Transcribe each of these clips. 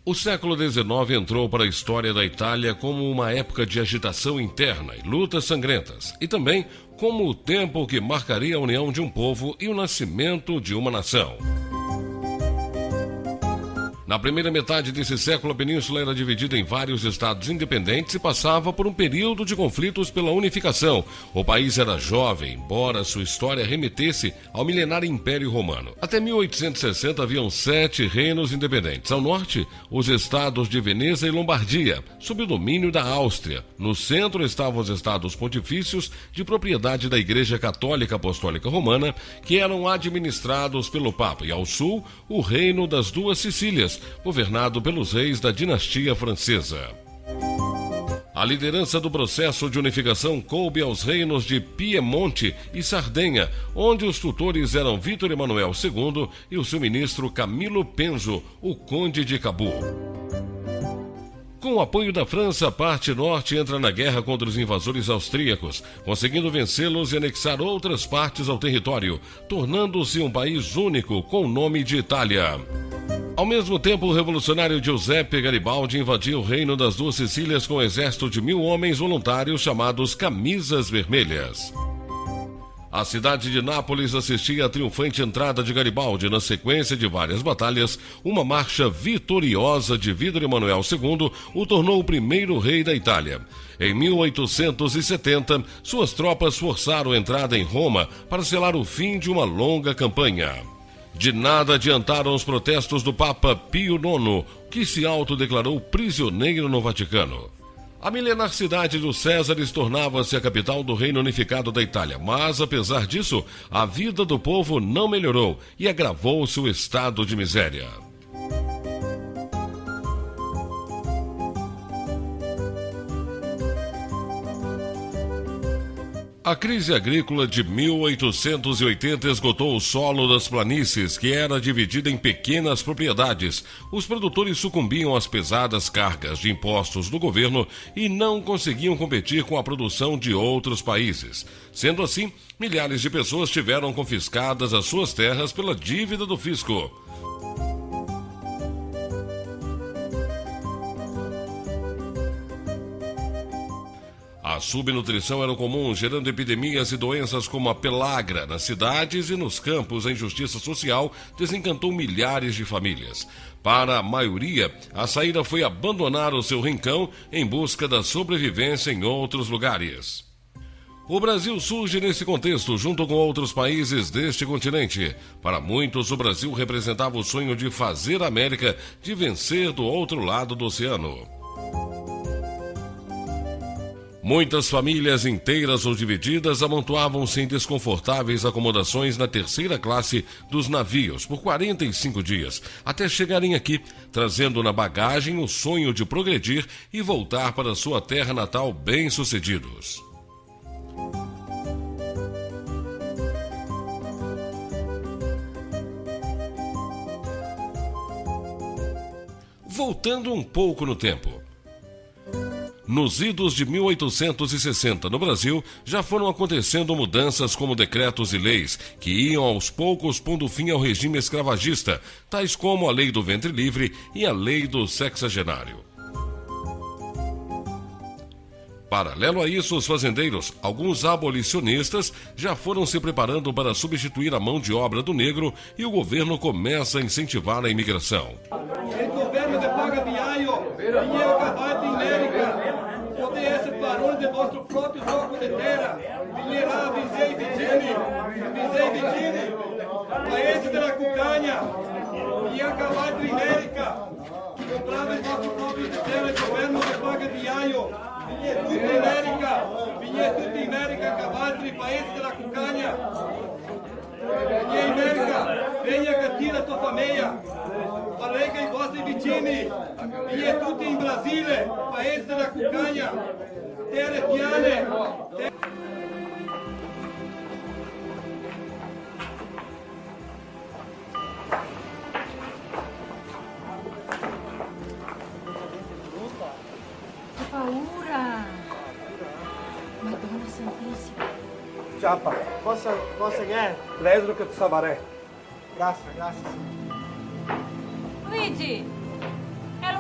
O século XIX entrou para a história da Itália como uma época de agitação interna e lutas sangrentas, e também como o tempo que marcaria a união de um povo e o nascimento de uma nação. Na primeira metade desse século, a península era dividida em vários estados independentes e passava por um período de conflitos pela unificação. O país era jovem, embora sua história remetesse ao milenário Império Romano. Até 1860 haviam 7 reinos independentes. Ao norte, os estados de Veneza e Lombardia, sob o domínio da Áustria. No centro estavam os estados pontifícios de propriedade da Igreja Católica Apostólica Romana, que eram administrados pelo Papa. E ao sul, o reino das Duas Sicílias, governado pelos reis da dinastia francesa. A liderança do processo de unificação coube aos reinos de Piemonte e Sardenha, onde os tutores eram Vítor Emanuel II e o seu ministro Camilo Penzo, o conde de Cabu. Com o apoio da França, a parte norte entra na guerra contra os invasores austríacos, conseguindo vencê-los e anexar outras partes ao território, tornando-se um país único com o nome de Itália. Ao mesmo tempo, o revolucionário Giuseppe Garibaldi invadia o reino das Duas Sicílias com um exército de 1.000 homens voluntários chamados Camisas Vermelhas. A cidade de Nápoles assistia à triunfante entrada de Garibaldi. Na sequência de várias batalhas, uma marcha vitoriosa de Vítor Emanuel II o tornou o primeiro rei da Itália. Em 1870, suas tropas forçaram a entrada em Roma para selar o fim de uma longa campanha. De nada adiantaram os protestos do Papa Pio IX, que se autodeclarou prisioneiro no Vaticano. A milenar cidade dos Césares tornava-se a capital do reino unificado da Itália, mas, apesar disso, a vida do povo não melhorou e agravou-se o estado de miséria. A crise agrícola de 1880 esgotou o solo das planícies, que era dividida em pequenas propriedades. Os produtores sucumbiam às pesadas cargas de impostos do governo e não conseguiam competir com a produção de outros países. Sendo assim, milhares de pessoas tiveram confiscadas as suas terras pela dívida do fisco. A subnutrição era comum, gerando epidemias e doenças como a pelagra nas cidades e nos campos. A injustiça social desencantou milhares de famílias. Para a maioria, a saída foi abandonar o seu rincão em busca da sobrevivência em outros lugares. O Brasil surge nesse contexto, junto com outros países deste continente. Para muitos, o Brasil representava o sonho de fazer a América, de vencer do outro lado do oceano. Muitas famílias inteiras ou divididas amontoavam-se em desconfortáveis acomodações na terceira classe dos navios por 45 dias, até chegarem aqui, trazendo na bagagem o sonho de progredir e voltar para sua terra natal bem-sucedidos. Voltando um pouco no tempo. Nos idos de 1860, no Brasil, já foram acontecendo mudanças como decretos e leis que iam aos poucos pondo fim ao regime escravagista, tais como a Lei do Ventre Livre e a Lei do Sexagenário. Paralelo a isso, os fazendeiros, alguns abolicionistas, já foram se preparando para substituir a mão de obra do negro e o governo começa a incentivar a imigração. Il governo de paga viaio, vinha cavalo in América, poter essere barone del vostro proprio gioco di terra, vinherà Visei Vigini, paese della Cucagna, vinha cavalo in América, comprava il vostro proprio di terra, il governo de paga viaio, vinha tutti in América, cavalli, paese della Cucagna, vinha in América, venha gatira tua famiglia. Palega i vostri vicini, vinha tutti in Brasile, paese della Cucagna, terre piane. Che paura! Madonna Santissima. Ciapa, possa ganhar? Lezro que tu sabaré. Graças. Luigi, era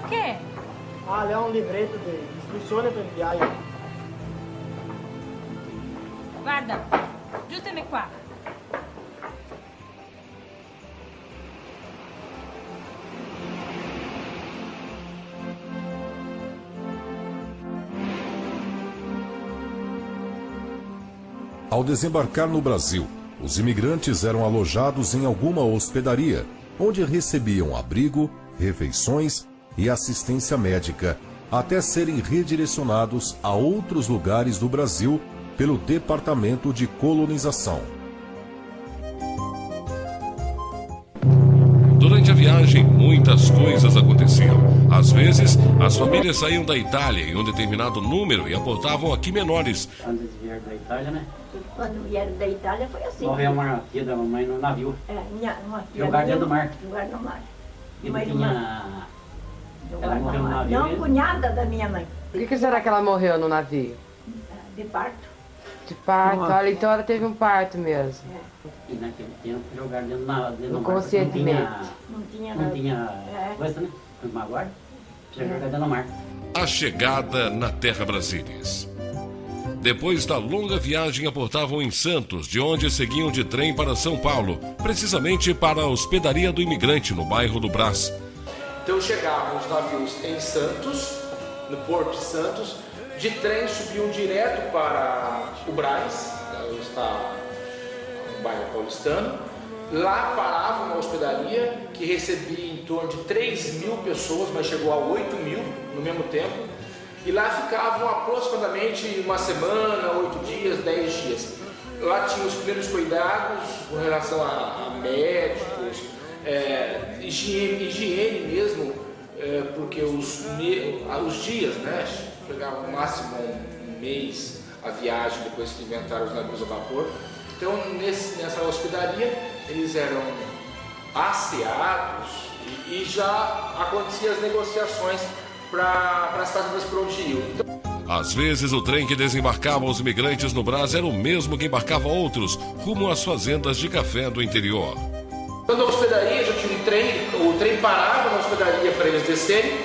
Ah, ali é um livreto de instruções para viagem. Guarda, giustami qua. Ao desembarcar no Brasil, os imigrantes eram alojados em alguma hospedaria, onde recebiam abrigo, refeições e assistência médica, até serem redirecionados a outros lugares do Brasil pelo Departamento de Colonização. Durante a viagem, muitas coisas aconteciam. Às vezes, as famílias saíam da Itália em um determinado número e aportavam aqui menores. Quando eles vieram da Itália, né? Quando vieram da Itália foi assim. Morreu uma tia da mamãe no navio. Uma tia Jogaram dentro do mar. Jogaram no mar. E não tinha... Ela morreu no navio Não, mesmo? Cunhada da minha mãe. Por que será que ela morreu no navio? De parto. De parto? Olha, então ela teve um parto mesmo. E naquele tempo jogaram dentro do mar. Inconscientemente. Não tinha Não nada. tinha coisa, né? Uma guarda. Precisa jogar dentro do mar. A chegada na Terra Brasílias. Depois da longa viagem, aportavam em Santos, de onde seguiam de trem para São Paulo, precisamente para a hospedaria do imigrante, no bairro do Brás. Então chegavam os navios em Santos, no Porto de Santos, de trem subiam direto para o Brás, está um bairro paulistano. Lá paravam uma hospedaria que recebia em torno de 3.000 pessoas, mas chegou a 8.000 no mesmo tempo. E lá ficavam aproximadamente uma semana, 8 dias, 10 dias. Lá tinha os primeiros cuidados com relação a médicos, higiene mesmo, porque os dias, né, chegavam no máximo um mês a viagem depois que inventaram os navios a vapor. Então nessa hospedaria eles eram asseados e já aconteciam as negociações para as fazendas por onde iam. Às vezes, o trem que desembarcava os imigrantes no Brás era o mesmo que embarcava outros, rumo às fazendas de café do interior. Quando a hospedaria já tinha um trem, o trem parava na hospedaria para eles descerem,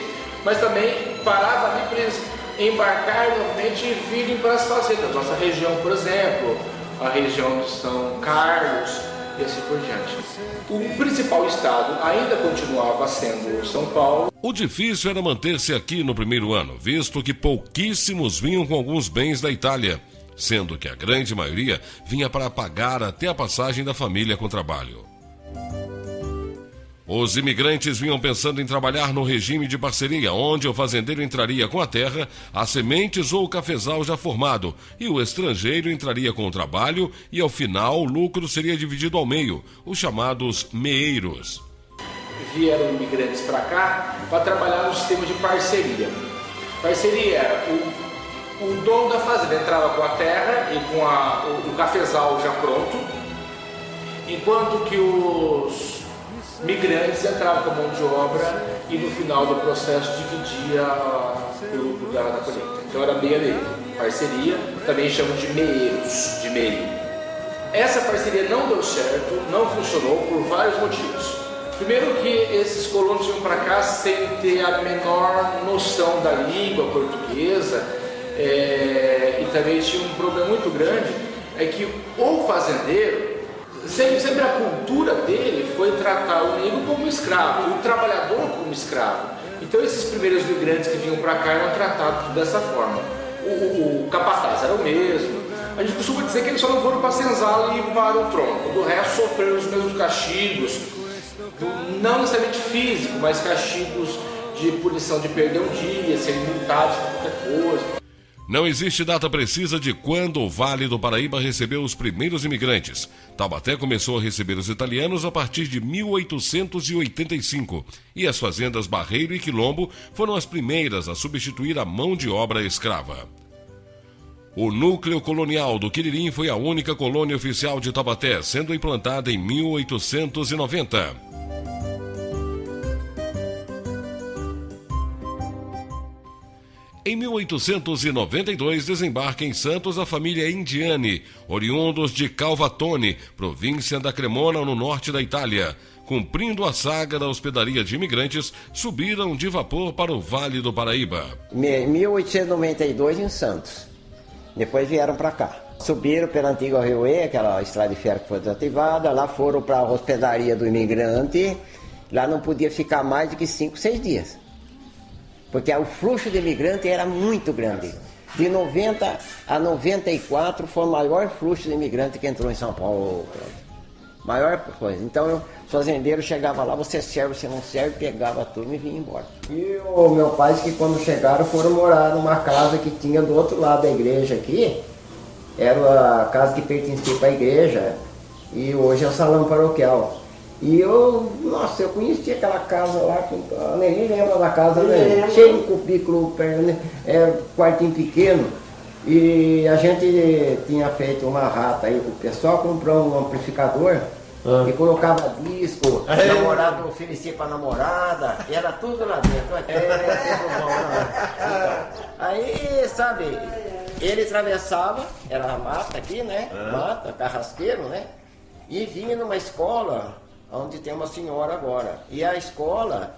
mas também parava ali para eles embarcarem novamente e virem para as fazendas. Nossa região, por exemplo, a região de São Carlos e assim por diante. O principal estado ainda continuava sendo São Paulo. O difícil era manter-se aqui no primeiro ano, visto que pouquíssimos vinham com alguns bens da Itália, sendo que a grande maioria vinha para pagar até a passagem da família com trabalho. Os imigrantes vinham pensando em trabalhar no regime de parceria, onde o fazendeiro entraria com a terra, as sementes ou o cafezal já formado, e o estrangeiro entraria com o trabalho e, ao final, o lucro seria dividido ao meio, os chamados meeiros. Vieram imigrantes para cá para trabalhar no sistema de parceria. Parceria era o dono da fazenda entrava com a terra e com o cafezal já pronto, enquanto que os migrantes entravam com a mão de obra e no final do processo dividia o lucro da colheita. Então era meia meia, parceria, também chamam de meeiros, de meio. Essa parceria não deu certo, não funcionou por vários motivos. Primeiro que esses colonos iam para cá sem ter a menor noção da língua portuguesa, e também tinha um problema muito grande, é que o fazendeiro, sempre a cultura dele foi tratar o negro como escravo, o trabalhador como escravo. Então esses primeiros migrantes que vinham para cá eram tratados dessa forma. O capataz era o mesmo. A gente costuma dizer que eles só não foram para a senzala e para o tronco. Do resto sofreram os mesmos castigos, não necessariamente físicos, mas castigos de punição de perder um dia, serem multados por qualquer coisa. Não existe data precisa de quando o Vale do Paraíba recebeu os primeiros imigrantes. Taubaté começou a receber os italianos a partir de 1885 e as fazendas Barreiro e Quilombo foram as primeiras a substituir a mão de obra escrava. O núcleo colonial do Quiririm foi a única colônia oficial de Taubaté, sendo implantada em 1890. Em 1892, desembarca em Santos a família Indiani, oriundos de Calvatone, província da Cremona, no norte da Itália. cumprindo a saga da hospedaria de imigrantes, subiram de vapor para o Vale do Paraíba. 1892 em Santos. Depois vieram para cá. Subiram pela antiga Rio-E, aquela estrada de ferro que foi desativada. Lá foram para a hospedaria do imigrante. Lá não podia ficar mais do que 5, 6 dias. Porque o fluxo de imigrante era muito grande. De 90 a 94 foi o maior fluxo de imigrante que entrou em São Paulo. Maior coisa. Então, os fazendeiros chegavam lá, você serve, você não serve, pegava tudo e vinha embora. E o meu pai, que quando chegaram, foram morar numa casa que tinha do outro lado da igreja aqui. Era a casa que pertencia para a igreja. E hoje é o salão paroquial. E eu conhecia aquela casa lá, ninguém lembra da casa, né? Cheio de cubículo, quartinho pequeno. E a gente tinha feito uma rata aí, o pessoal comprou um amplificador e colocava disco, namorado oferecia para namorada, e era tudo lá dentro. Aí, sabe, ele atravessava, era a mata aqui, né? Mata, carrasqueiro, né? E vinha numa escola onde tem uma senhora agora. E a escola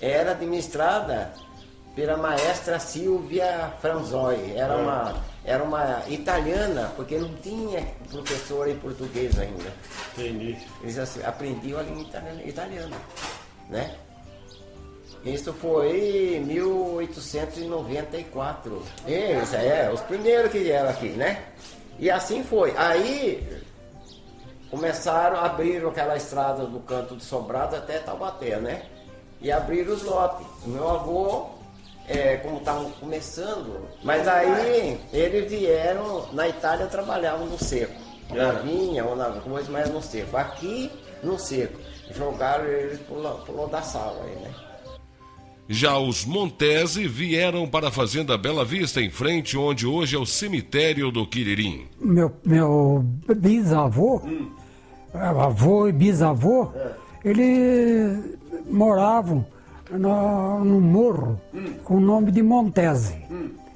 era administrada pela maestra Silvia Franzoi. Era uma italiana, porque não tinha professora em português ainda. Entendi. Eles aprendiam a língua italiana, né? Isso foi em 1894. Isso os primeiros que vieram aqui, né? E assim foi. Aí começaram a abrir aquela estrada do Canto de Sobrado até Taubaté, né? E abriram os lotes. O meu avô, como estavam começando, mas aí eles vieram, na Itália trabalhavam no seco. Na vinha ou na coisa, mas no seco. Aqui, no seco. Jogaram eles pro lodaçal aí, né? Já os Montese vieram para a Fazenda Bela Vista, em frente onde hoje é o cemitério do Quiririm. Meu bisavô, avô e bisavô, eles moravam no morro com o nome de Montese.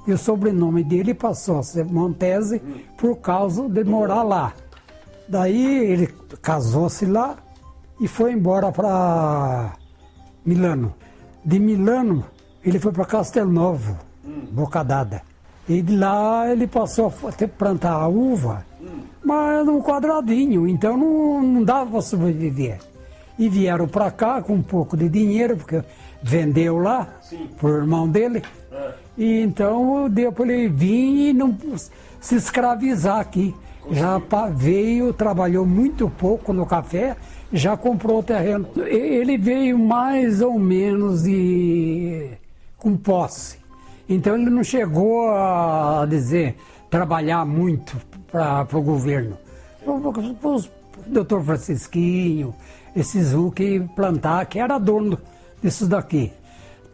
E o sobrenome dele passou a ser Montese por causa de morar lá. Daí ele casou-se lá e foi embora para Milano. De Milano, ele foi para Castelnovo, Bocadada. E de lá ele passou a plantar a uva, mas num quadradinho, então não dava para sobreviver. E vieram para cá com um pouco de dinheiro, porque vendeu lá, por irmão dele. E então deu para ele vir e não se escravizar aqui. Já veio, trabalhou muito pouco no café, já comprou o terreno. Ele veio mais ou menos com posse. Então ele não chegou a trabalhar muito para o governo. O doutor Francisquinho, esses que plantar, que era dono disso daqui.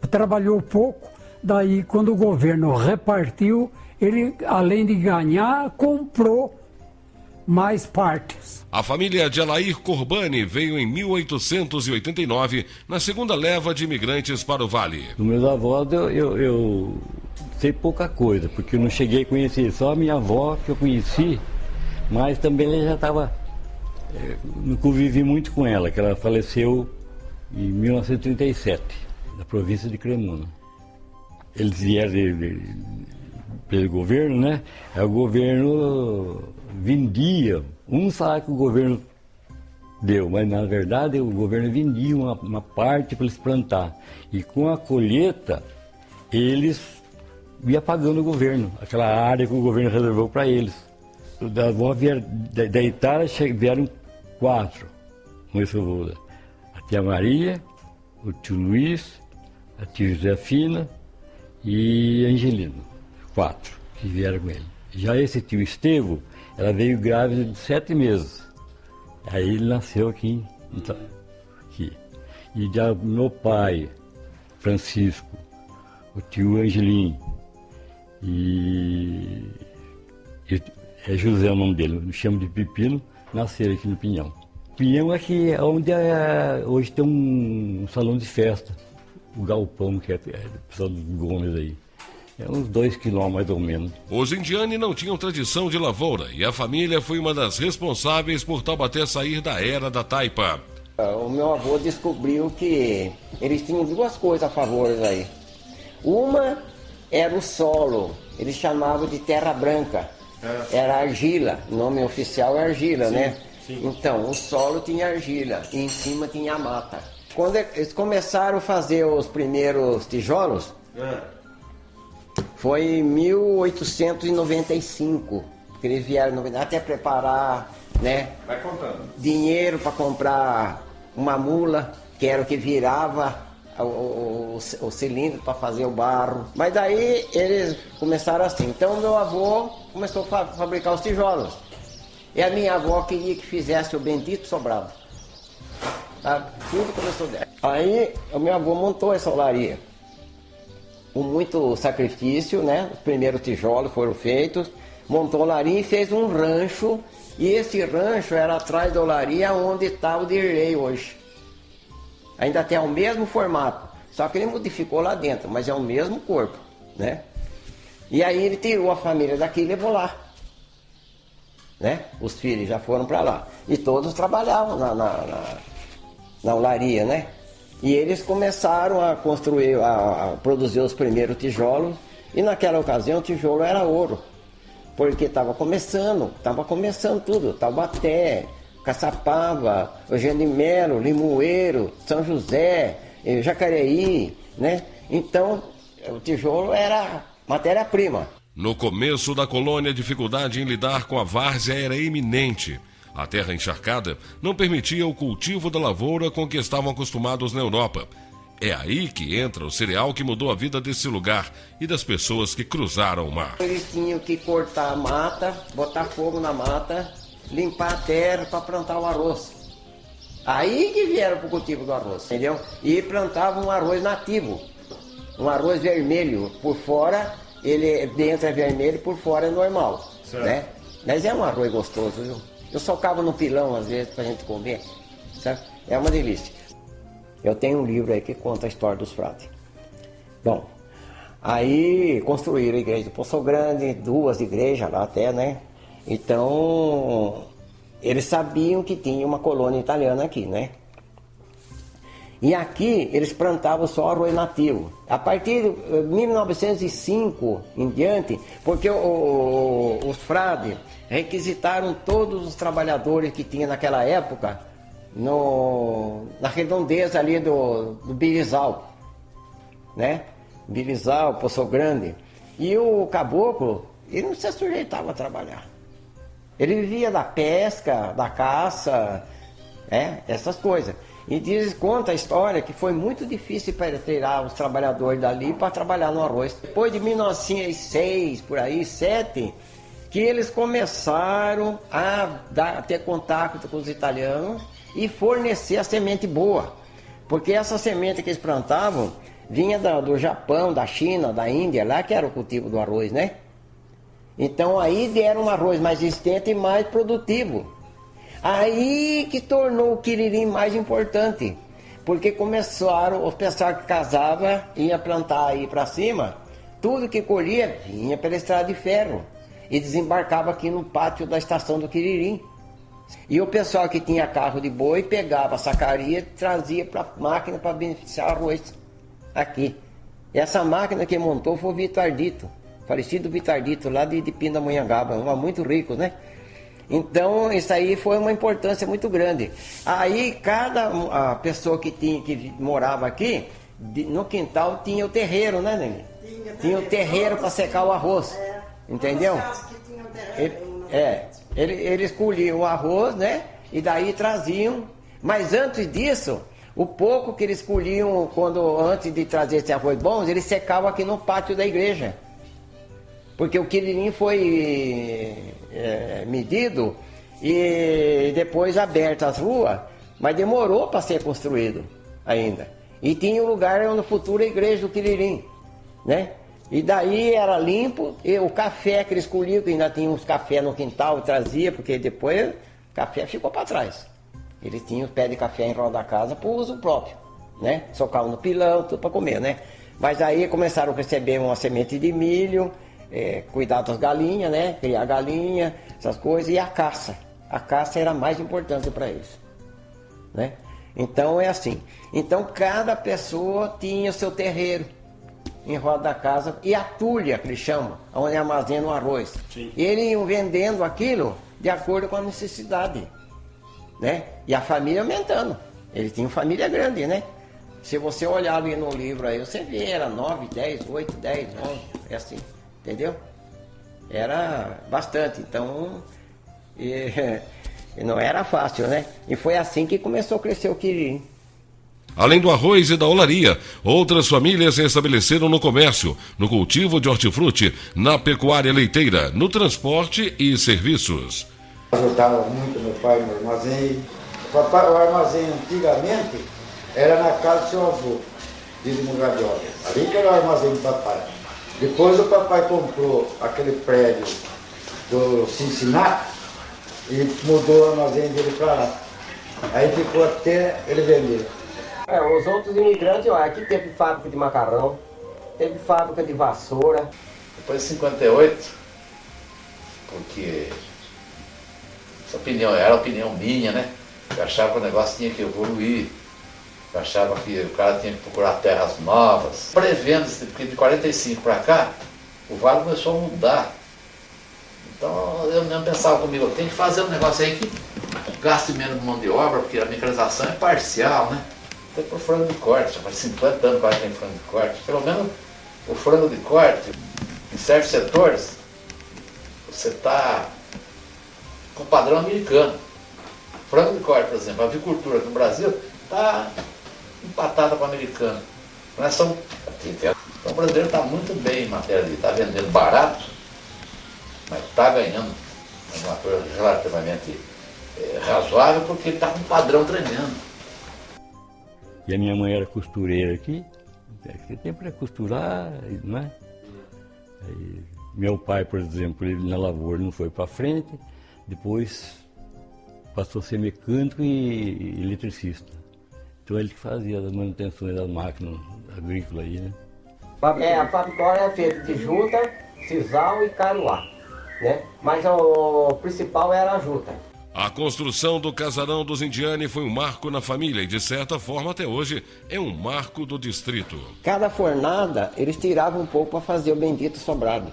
Trabalhou pouco, daí quando o governo repartiu, ele, além de ganhar, comprou mais partes. A família de Alair Corbani veio em 1889, na segunda leva de imigrantes para o Vale. Dos meus avós eu sei pouca coisa, porque eu não cheguei a conhecer, só a minha avó que eu conheci, mas também ela já estava, não convivi muito com ela, que ela faleceu em 1937, na província de Cremona. Eles vieram pelo governo, né? O governo vendia um salário que o governo deu, mas na verdade o governo vendia uma parte para eles plantar. E com a colheita, eles iam pagando o governo, aquela área que o governo reservou para eles. Da Itália vieram 4 com esse avô. A tia Maria, o tio Luiz, a tia Josefina e a Angelino. 4 que vieram com ele. Já esse tio Estevão, ela veio grávida de 7 meses. Aí ele nasceu aqui. E já meu pai, Francisco, o tio Angelim, e é José o nome dele, eu chamo de Pepino, nasceram aqui no Pinhão. Pinhão é que é onde hoje tem um salão de festa, o Galpão, que é do pessoal dos Gomes aí. É uns 2 quilômetros mais ou menos. Os indianos não tinham tradição de lavoura e a família foi uma das responsáveis por Taubaté sair da era da taipa. O meu avô descobriu que eles tinham duas coisas a favor aí. Uma era o solo, eles chamavam de terra branca, era argila, o nome oficial é argila, né? Sim. Então, o solo tinha argila e em cima tinha a mata. Quando eles começaram a fazer os primeiros tijolos, foi em 1895 que eles vieram até preparar, né, dinheiro para comprar uma mula, que era o que virava o cilindro para fazer o barro. Mas daí eles começaram assim. Então meu avô começou a fabricar os tijolos. E a minha avó queria que fizesse o bendito sobrado. Tá? Tudo começou dela. Aí o meu avô montou essa olaria. Com muito sacrifício, né? Os primeiros tijolos foram feitos. Montou a olaria e fez um rancho. E esse rancho era atrás da olaria onde está o Dirley hoje. Ainda tem o mesmo formato, só que ele modificou lá dentro, mas é o mesmo corpo, né? E aí ele tirou a família daqui e levou lá, né? Os filhos já foram para lá. E todos trabalhavam na olaria, né? E eles começaram a construir, a produzir os primeiros tijolos. E naquela ocasião o tijolo era ouro, porque estava começando tudo, Taubaté, Caçapava, Eugênio de Melo, Limoeiro, São José, Jacareí, né? Então, o tijolo era matéria-prima. No começo da colônia, a dificuldade em lidar com a várzea era iminente. A terra encharcada não permitia o cultivo da lavoura com que estavam acostumados na Europa. É aí que entra o cereal que mudou a vida desse lugar e das pessoas que cruzaram o mar. Eles tinham que cortar a mata, botar fogo na mata, limpar a terra para plantar o arroz. Aí que vieram para o cultivo do arroz, entendeu? E plantavam um arroz nativo, um arroz vermelho. Por fora, ele dentro é vermelho e por fora é normal, né? Mas é um arroz gostoso, viu? Eu socava no pilão às vezes para a gente comer, certo? É uma delícia. Eu tenho um livro aí que conta a história dos frades. Bom, aí construíram a igreja do Poço Grande, 2 igrejas lá até, né? Então, eles sabiam que tinha uma colônia italiana aqui, né? E aqui eles plantavam só arroz nativo. A partir de 1905 em diante, porque os frades requisitaram todos os trabalhadores que tinha naquela época na redondeza ali do Birizal, né? Birizal, Poço Grande. E o caboclo, ele não se sujeitava a trabalhar. Ele vivia da pesca, da caça, essas coisas. E conta a história que foi muito difícil para tirar os trabalhadores dali para trabalhar no arroz. Depois de 1906, por aí, 7, que eles começaram a ter contato com os italianos e fornecer a semente boa. Porque essa semente que eles plantavam vinha do Japão, da China, da Índia, lá que era o cultivo do arroz, né? Então aí deram um arroz mais resistente e mais produtivo. Aí que tornou o quiririm mais importante. Porque começaram, os pessoal que casava, ia plantar aí para cima, tudo que colhia vinha pela estrada de ferro e desembarcava aqui no pátio da estação do Quiririm. E o pessoal que tinha carro de boi pegava a sacaria e trazia para a máquina para beneficiar o arroz aqui. E essa máquina que montou foi o Vitardito, falecido Vitardito, lá de Pindamonhangaba, um homem muito rico, né? Então isso aí foi uma importância muito grande. Aí cada pessoa que morava aqui, no quintal tinha o terreiro, né, Nenê? Tinha o terreiro para secar o arroz, entendeu? Eles colhiam o arroz, né? E daí traziam. Mas antes disso, o pouco que eles colhiam antes de trazer esse arroz bom, eles secavam aqui no pátio da igreja. Porque o quiririm foi medido e depois aberto as ruas, mas demorou para ser construído ainda. E tinha um lugar onde a futura igreja do Quiririm, né? E daí era limpo, e o café que eles colhiam, que ainda tinha uns café no quintal, trazia, porque depois o café ficou para trás. Eles tinham os pés de café em roda da casa para uso próprio, né? Socavam no pilão, tudo para comer, né? Mas aí começaram a receber uma semente de milho, cuidar das galinhas, né? Criar galinha, essas coisas, e a caça. A caça era mais importante para eles, né? Então é assim. Então cada pessoa tinha o seu terreiro em roda da casa e a tulha, que eles chamam, onde armazena o arroz. Sim. E eles iam vendendo aquilo de acordo com a necessidade, né? E a família aumentando. Eles tinham família grande, né? Se você olhar ali no livro aí, você vê, era 9, 10, 8, 10, 11, é assim, entendeu? Era bastante, então e não era fácil, né? E foi assim que começou a crescer o Quiririm. Além do arroz e da olaria, outras famílias se estabeleceram no comércio, no cultivo de hortifruti, na pecuária leiteira, no transporte e serviços. Eu ajudava muito meu pai no armazém. O armazém antigamente era na casa do seu avô, de Mugradiola. Ali que era o armazém do papai. Depois o papai comprou aquele prédio do Cincinnati e mudou o armazém dele para lá. Aí ficou até ele vender. Os outros imigrantes, aqui teve fábrica de macarrão, teve fábrica de vassoura. Depois de 58, porque essa opinião era a opinião minha, né? Eu achava que o negócio tinha que evoluir, eu achava que o cara tinha que procurar terras novas. Prevendo, porque de 45 para cá, o vale começou a mudar. Então eu mesmo pensava comigo, eu tenho que fazer um negócio aí que gaste menos mão de obra, porque a mecanização é parcial, né? Tem por frango de corte, já faz 50 anos que eu tenho frango de corte. Pelo menos o frango de corte, em certos setores, você está com padrão americano. Frango de corte, por exemplo, a avicultura no Brasil está empatada com o americano. Então o brasileiro está muito bem em matéria de está vendendo barato, mas está ganhando uma coisa relativamente razoável, porque ele está com um padrão tremendo. E a minha mãe era costureira aqui, naquele tempo era costurar, não é? Aí, meu pai, por exemplo, ele na lavoura não foi para frente, depois passou a ser mecânico e eletricista. Então ele que fazia as manutenções das máquinas agrícolas aí, né? A fábrica era feita de juta, sisal e caruá, né? Mas o principal era a juta. A construção do casarão dos Indiani foi um marco na família e, de certa forma, até hoje, é um marco do distrito. Cada fornada, eles tiravam um pouco para fazer o bendito sobrado.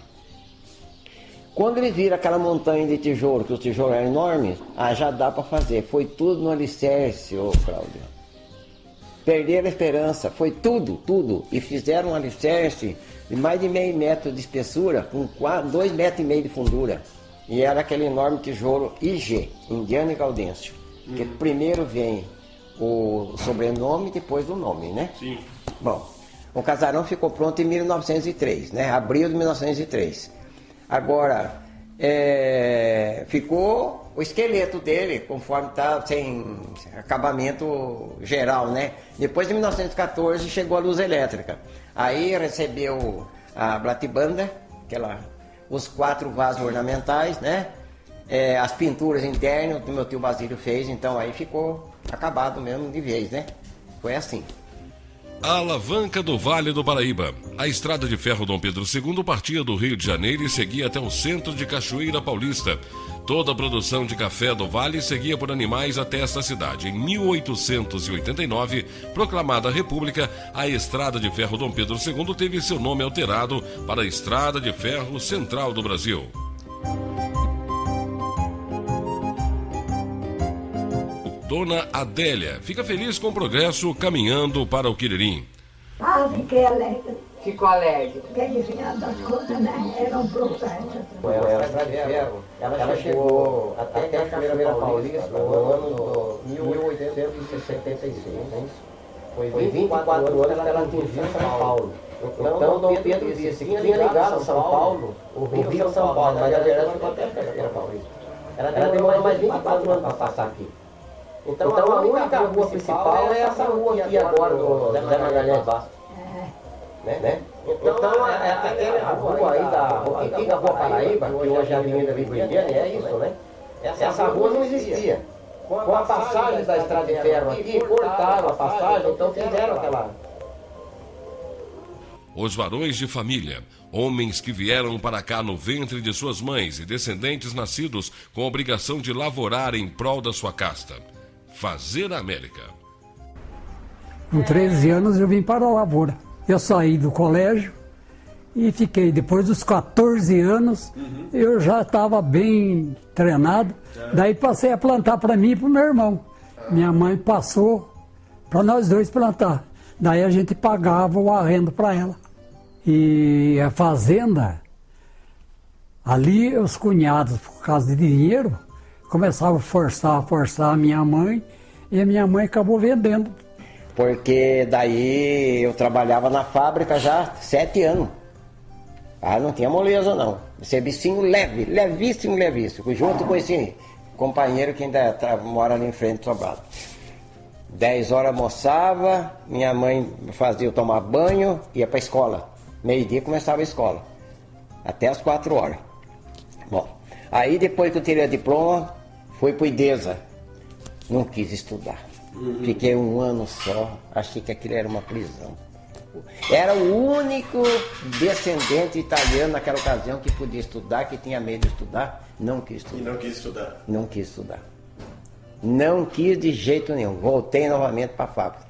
Quando eles viram aquela montanha de tijolo, que os tijolos eram enormes, já dá para fazer. Foi tudo no alicerce, ô Cláudio. Perderam a esperança, foi tudo. E fizeram um alicerce de mais de meio metro de espessura, com 2,5 metros de fundura. E era aquele enorme tijolo IG, Indiani Gaudêncio. Que primeiro vem o sobrenome, depois o nome, né? Sim. Bom, o casarão ficou pronto em 1903, né? Abril de 1903. Agora, ficou o esqueleto dele, conforme está sem acabamento geral, né? Depois de 1914 chegou a luz elétrica. Aí recebeu a blatibanda, os 4 vasos ornamentais, né? As pinturas internas que meu tio Basílio fez, então aí ficou acabado mesmo de vez, né? Foi assim. A alavanca do Vale do Paraíba. A estrada de ferro Dom Pedro II partia do Rio de Janeiro e seguia até o centro de Cachoeira Paulista. Toda a produção de café do Vale seguia por animais até esta cidade. Em 1889, proclamada a República, a Estrada de Ferro Dom Pedro II teve seu nome alterado para a Estrada de Ferro Central do Brasil. Dona Adélia fica feliz com o progresso caminhando para o Quiririm. Fiquei alegre. Ficou alegre. Porque no final das contas, né, era um processo. Ela chegou até a Cachoeira Paulista no ano de 1866. Foi 24 anos que ela atingiu São Paulo. Então, Dom Pedro disse que tinha ligado a São Paulo, o Rio São Paulo, mas na verdade ficou até a Cachoeira Paulista. Ela demorou mais 24 anos para passar aqui. Então a única rua principal é essa rua aqui agora, do Zé Magalhães Bastos. Né? Então aquela rua aí da antiga Rua Paraíba, que hoje é a Avenida Livre Indiana, é isso, né? Essa rua não existia. Com a passagem da estrada de ferro aqui, cortaram a passagem, então fizeram aquela... Os varões de família, homens que vieram para cá no ventre de suas mães e descendentes nascidos com a obrigação de lavourar em prol da sua casta. Fazer a América. Com 13 anos eu vim para a lavoura. Eu saí do colégio e fiquei. Depois dos 14 anos, eu já estava bem treinado. Daí passei a plantar para mim e para o meu irmão. Minha mãe passou para nós dois plantar. Daí a gente pagava o arrendo para ela. E a fazenda, ali os cunhados, por causa de dinheiro, começavam a forçar a minha mãe, e a minha mãe acabou vendendo. Porque daí eu trabalhava na fábrica já 7 anos. Ah, não tinha moleza não. Servicinho leve, levíssimo, junto com esse companheiro que ainda mora ali em frente do trabalho. 10 horas almoçava, minha mãe fazia eu tomar banho, ia para a escola. Meio-dia começava a escola, até as 4 horas. Bom, aí depois que eu tirei a diploma, fui para o IDESA. Não quis estudar. Fiquei 1 ano só, achei que aquilo era uma prisão. Era o único descendente italiano naquela ocasião que podia estudar, que tinha medo de estudar, não quis estudar. E não quis estudar? Não quis estudar. Não quis de jeito nenhum. Voltei novamente para a fábrica.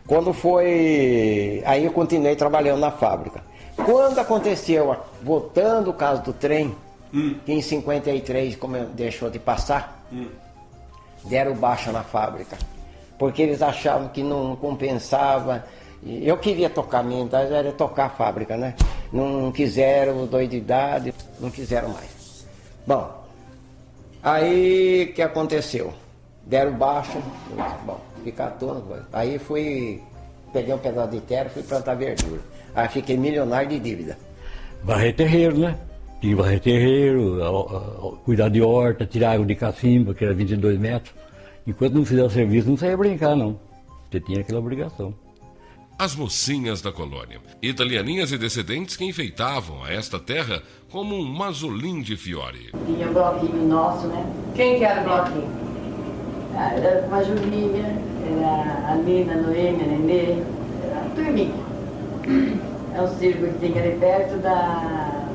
Quando foi... Aí eu continuei trabalhando na fábrica. Quando aconteceu, voltando o caso do trem, que em 53 como deixou de passar, deram baixa na fábrica. Porque eles achavam que não compensava. Eu queria tocar, minha idade era tocar a fábrica, né? Não quiseram, dois de idade, não quiseram mais. Bom, aí o que aconteceu? Deram baixa, bom, ficar todo. Aí peguei um pedaço de terra e fui plantar verdura. Aí fiquei milionário de dívida. Varrer terreiro, né? Tinha que varrer terreiro, cuidar de horta, tirar água de cacimba, que era 22 metros. Enquanto não fizesse o serviço, não saía brincar, não. Você tinha aquela obrigação. As mocinhas da colônia, italianinhas e descendentes que enfeitavam a esta terra como um masolim de fiore. Tinha bloquinho nosso, né? Quem que era o bloquinho? Era uma Julinha, era a Nina, a Noêmia, a Nenê, era a turminha. É um circo que tem ali perto da...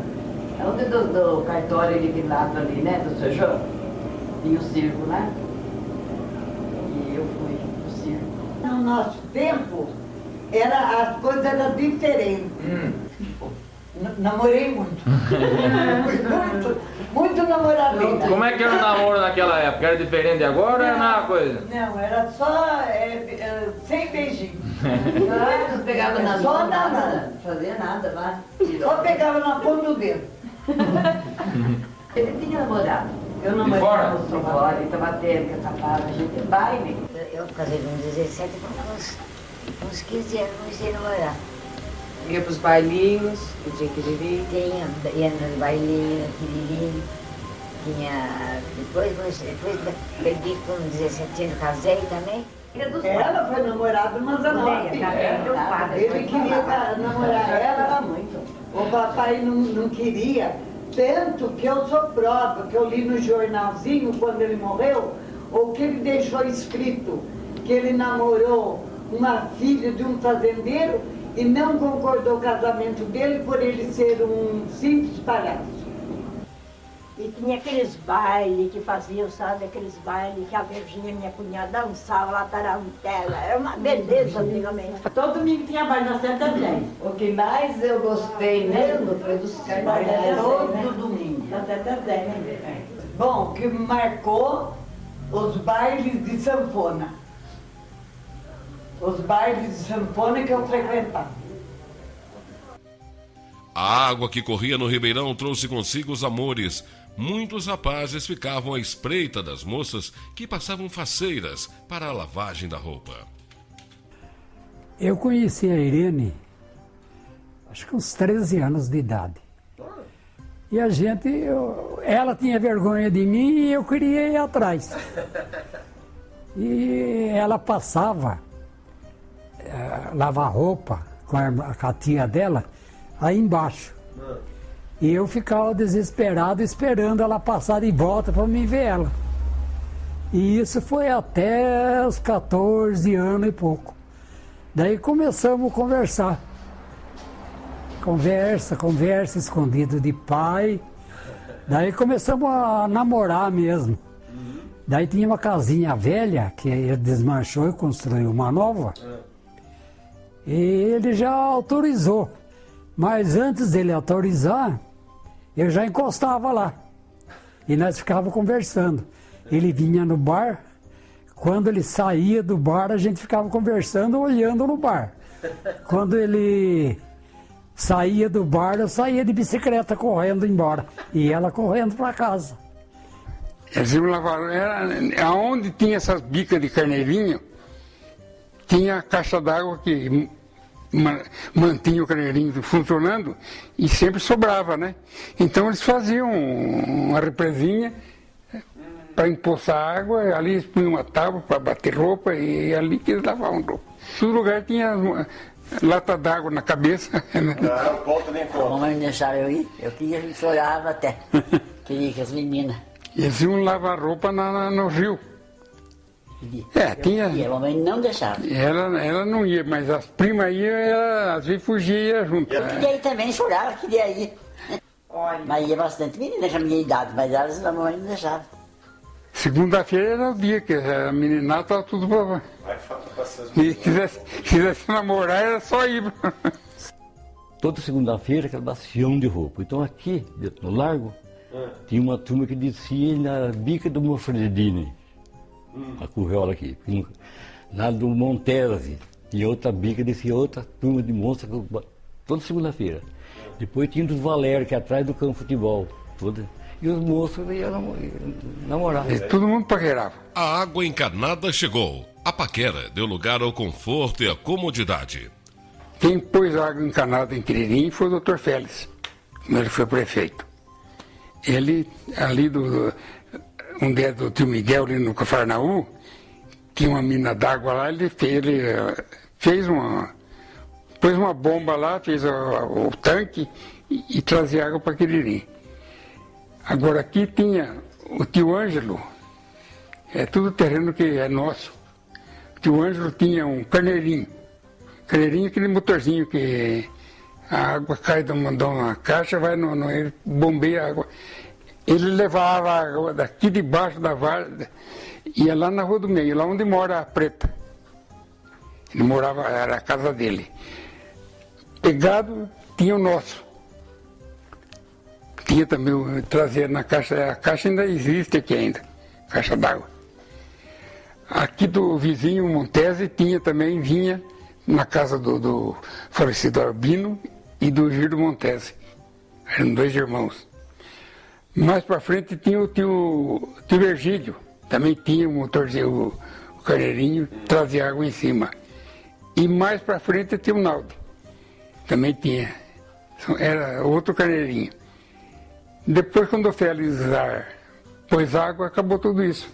É onde do cartório ali de lado ali, né? Do Sr. João. Tinha o circo, né? E eu fui pro circo. No nosso tempo, as coisas eram diferentes. Namorei muito. muito namoradinha. Como é que era o namoro naquela época? Era diferente de agora ou era a mesma coisa? Não, era só sem beijinho. Não pegava na só nada, não fazia nada lá. Só pegava na ponta do dedo. Ele tinha namorado. Eu namorei com fora, em Tabateca, Tapava, a gente baile. Eu casei com 17, com uns 15 anos comecei a namorar. Ia pros bailinhos, o dia que ele ia nos bailinhos, quirilinho. Depois perdi com 17 anos, casei também. Ela foi namorada do Mazanotti. Ele queria namorar ela muito. O papai não queria, tanto que eu sou prova, que eu li no jornalzinho quando ele morreu, ou que ele deixou escrito que ele namorou uma filha de um fazendeiro e não concordou o casamento dele por ele ser um simples palhaço. E tinha aqueles bailes que faziam, sabe, aqueles bailes que a Virgínia, minha cunhada, dançava lá, tarantela, era uma beleza antigamente. Todo domingo tinha baile na Santa Zé. O que mais eu gostei mesmo foi dos carnavais. Todo domingo. Na Santa Zé, né? Bom, que marcou os bailes de sanfona. Os bailes de sanfona que eu frequentava. A água que corria no Ribeirão trouxe consigo os amores. Muitos rapazes ficavam à espreita das moças que passavam faceiras para a lavagem da roupa. Eu conheci a Irene, acho que uns 13 anos de idade. E ela tinha vergonha de mim e eu queria ir atrás. E ela passava lavar roupa com a tia dela aí embaixo. E eu ficava desesperado esperando ela passar de volta para mim ver ela. E isso foi até os 14 anos e pouco. Daí começamos a conversar. Conversa, escondido de pai. Daí começamos a namorar mesmo. Daí tinha uma casinha velha que ele desmanchou e construiu uma nova. E ele já autorizou. Mas antes dele autorizar, eu já encostava lá. E nós ficávamos conversando. Ele vinha no bar, quando ele saía do bar, a gente ficava conversando, olhando no bar. Quando ele saía do bar, eu saía de bicicleta correndo embora. E ela correndo para casa. Aonde tinha essas bicas de carneirinho, tinha a caixa d'água que mantinha o carneirinho funcionando e sempre sobrava, né? Então eles faziam uma represinha para empoçar água, ali eles punham uma tábua para bater roupa e ali que eles lavavam roupa. Todo lugar tinha lata d'água na cabeça. Né? A mamãe não deixava eu ir, eu queria, chorava até, queria que as meninas. Eles iam lavar roupa no rio. Tinha. A mamãe não deixava. Ela não ia, mas as primas iam, ela às vezes fugia junto. Eu queria ir também, chorava, queria ir. Mas ia bastante menina com a minha idade, mas elas, a mamãe não deixava. Segunda-feira era o dia que a meninada estava tudo pra... E quisesse namorar, era só ir. Toda segunda-feira, aquela bacião de roupa. Então aqui, no largo, tinha uma turma que descia na bica do Mofredini. A curriola aqui. Lá do Montese, tinha outra bica, descia outra turma de moça, toda segunda-feira. Depois tinha dos Valério, que é atrás do campo de futebol. E os moços iam namorar. E todo mundo paquerava. A água encarnada chegou. A paquera deu lugar ao conforto e à comodidade. Quem pôs água encanada em Quiririm foi o Dr. Félix, quando ele foi prefeito. Ele, ali onde é do tio Miguel, ali no Cafarnaú, tinha uma mina d'água lá, ele pôs uma bomba lá, fez o tanque e trazia água para Quiririm. Agora aqui tinha o tio Ângelo, é tudo terreno que é nosso. O tio Ângelo tinha um carneirinho. Carneirinho é aquele motorzinho que a água cai de uma caixa, vai ele bombeia a água. Ele levava a água daqui debaixo da várzea, ia lá na Rua do Meio, lá onde mora a Preta. Ele morava, era a casa dele. Pegado tinha o nosso. Tinha também, trazia na caixa, a caixa ainda existe aqui ainda, caixa d'água. Aqui do vizinho Montese tinha também, vinha na casa do falecido Albino e do Gildo Montese. Eram dois irmãos. Mais para frente tinha o tio Virgílio, também tinha o motorzinho, o carneirinho, trazia água em cima. E mais para frente tinha o Naldo, também tinha, era outro carneirinho. Depois, quando o Félix pôs água, acabou tudo isso.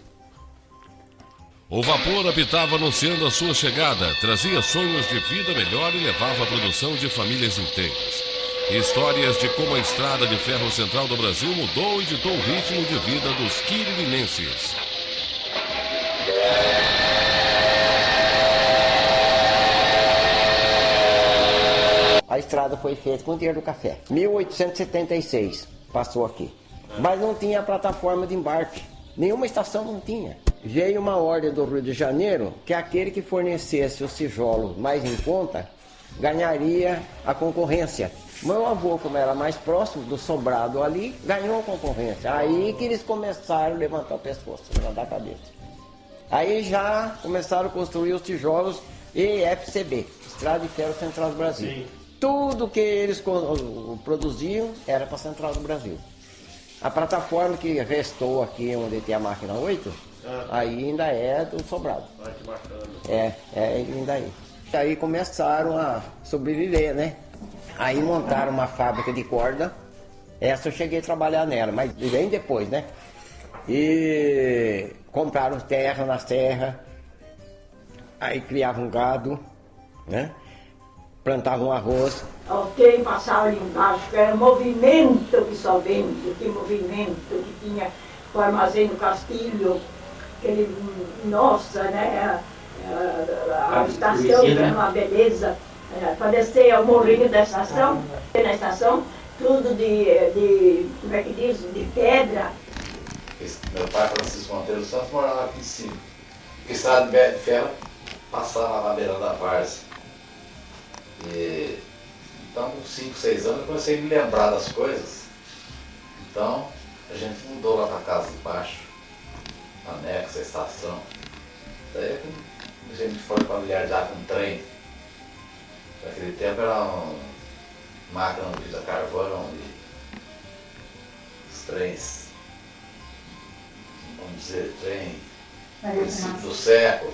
O vapor apitava anunciando a sua chegada, trazia sonhos de vida melhor e levava a produção de famílias inteiras. Histórias de como a estrada de ferro central do Brasil mudou e ditou o ritmo de vida dos quiririnenses. A estrada foi feita com o dinheiro do café. 1876 passou aqui. Mas não tinha plataforma de embarque. Nenhuma estação não tinha. Veio uma ordem do Rio de Janeiro que aquele que fornecesse os tijolos mais em conta ganharia a concorrência. Meu avô, como era mais próximo do sobrado ali, ganhou a concorrência. Aí que eles começaram a levantar o pescoço, levantar a cabeça. Aí já começaram a construir os tijolos EFCB, Estrada de Ferro Central do Brasil. Sim. Tudo que eles produziam era para a Central do Brasil. A plataforma que restou aqui onde tem a máquina 8, aí ainda é do sobrado. Ah, que bacana. Ainda aí. Aí começaram a sobreviver, né? Aí montaram uma fábrica de corda. Essa eu cheguei a trabalhar nela, mas bem depois, né? E compraram terra na serra. Aí criavam gado, né? Plantavam arroz. O trem passava ali embaixo, era movimento que só vento, que movimento que tinha o armazém do Castilho, aquele, nossa, né? A estação era uma beleza. Para descer ao morrinho da estação, na estação, tudo de como é que diz, de pedra. Meu pai, Francisco Monteiro Santos, morava aqui em cima. A estrada de ferro passava na beira da várzea. Então, com 5, 6 anos, eu comecei a me lembrar das coisas. Então, a gente mudou lá para a casa de baixo, anexa à estação. Daí a gente foi familiarizar com o trem. Naquele tempo era uma máquina movida a carvão, onde os trens, vamos dizer, trem princípio do século,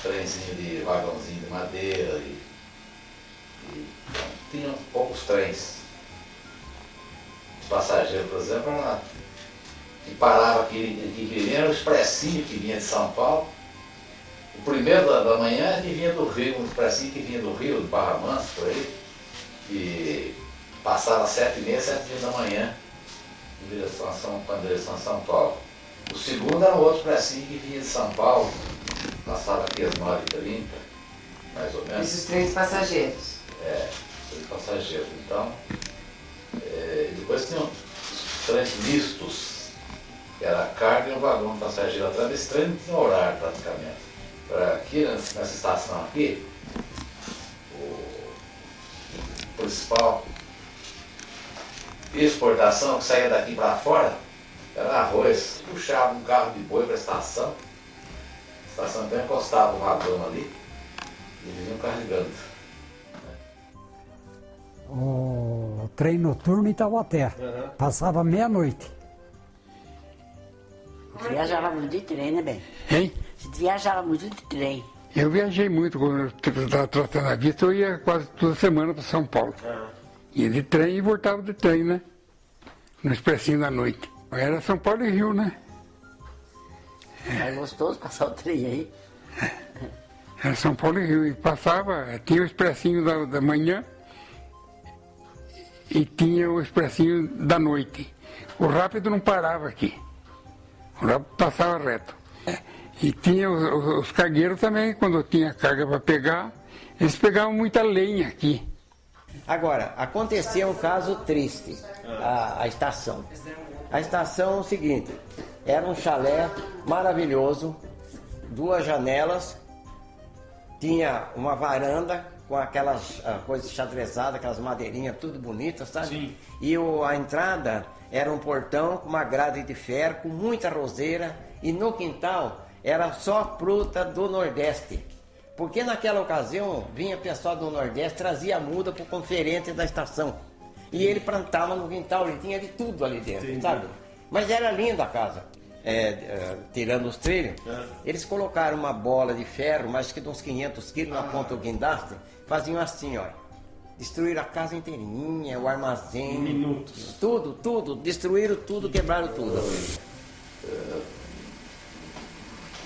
trenzinho de vagãozinho de madeira e tinha poucos trens. Os passageiros, por exemplo, que parava aqui era o expressinho que vinha de São Paulo. O primeiro da manhã que vinha do Rio, um expressinho que vinha do Rio, de Barra Mansa, por aí, que passava às 7h30, 7h30 da manhã, com direção a São Paulo. O segundo era um outro expressinho que vinha de São Paulo, passava aqui às 9h30, mais ou menos. Esses três passageiros. Três passageiros. Então, depois tinham os trens mistos, que era a carga e um vagão passageiro atrás. Esse trem não tinha horário praticamente. Aqui, nessa estação aqui, o principal exportação que saía daqui para fora era arroz. Puxava um carro de boi para a estação então encostava o vagão ali e eles iam carregando. O trem noturno em Taubaté, passava meia-noite. Você viajava muito de trem, né, bem? Hein? Você viajava muito de trem. Eu viajei muito quando eu estava tratando a vista, eu ia quase toda semana para São Paulo. Ia de trem e voltava de trem, né? No expressinho da noite. Era São Paulo e Rio, né? É gostoso passar o trem aí. Era São Paulo e Rio. E passava, tinha o expressinho da manhã e tinha o expressinho da noite. O rápido não parava aqui. O rápido passava reto. E tinha os cargueiros também, quando tinha carga para pegar, eles pegavam muita lenha aqui. Agora, aconteceu um caso triste, a estação. A estação é o seguinte, era um chalé maravilhoso, 2 janelas, tinha uma varanda com aquelas coisas xadrezadas, aquelas madeirinhas tudo bonitas, sabe? Sim. E a entrada era um portão com uma grade de ferro, com muita roseira, e no quintal era só fruta do Nordeste. Porque naquela ocasião vinha pessoal do Nordeste, trazia muda para o conferente da estação. E ele plantava no quintal, ele tinha de tudo ali dentro, sim, sabe? Mas era linda a casa. Tirando os trilhos, eles colocaram uma bola de ferro, mais que de uns 500 quilos na ponta do guindaste, faziam assim, ó. Destruíram a casa inteirinha, o armazém. Minutos. Tudo. Destruíram tudo, quebraram tudo.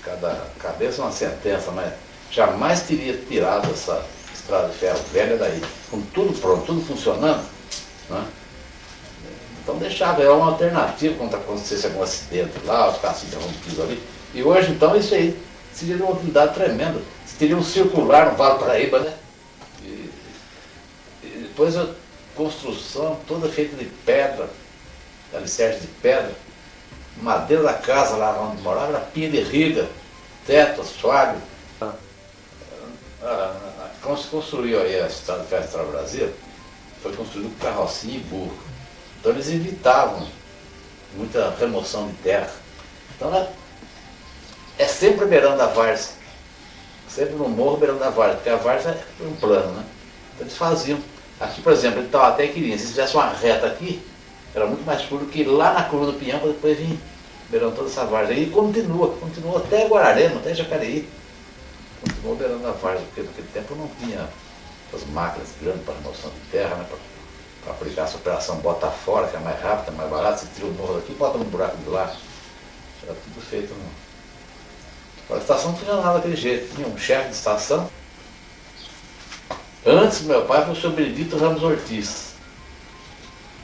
Cada cabeça uma sentença, mas jamais teria tirado essa estrada de ferro velha daí, com tudo pronto, tudo funcionando, né? Então deixava, era uma alternativa quando acontecesse algum acidente lá, ficasse interrompido ali. E hoje então isso aí seria uma utilidade tremenda. Você teria um circular no Vale do Paraíba, né? E depois a construção toda feita de pedra, alicerce de pedra. Madeira da casa lá onde morava era pinha de riga, teto, assoalho. Quando se construiu aí a estrada de ferro Extra-Brasil, foi construído com carrocinha e burro. Então eles evitavam muita remoção de terra. Então é sempre beirando da várzea, sempre no morro beirando da várzea, porque a várzea é um plano, né? Então eles faziam. Aqui, por exemplo, então até queriam, se fizesse uma reta aqui, era muito mais puro que lá na curva do Pinhão, para depois vir beirando toda essa várzea. E continua até Guararema, até Jacareí. Continuou beirando a várzea, porque naquele tempo não tinha as máquinas grandes para remoção de terra, né, para aplicar essa operação bota fora, que é mais rápida, mais barata. Você tira o morro daqui e bota no buraco de lá. Era tudo feito. A estação não funcionava daquele jeito. Tinha um chefe de estação. Antes do meu pai foi o senhor Benedito Ramos Ortiz.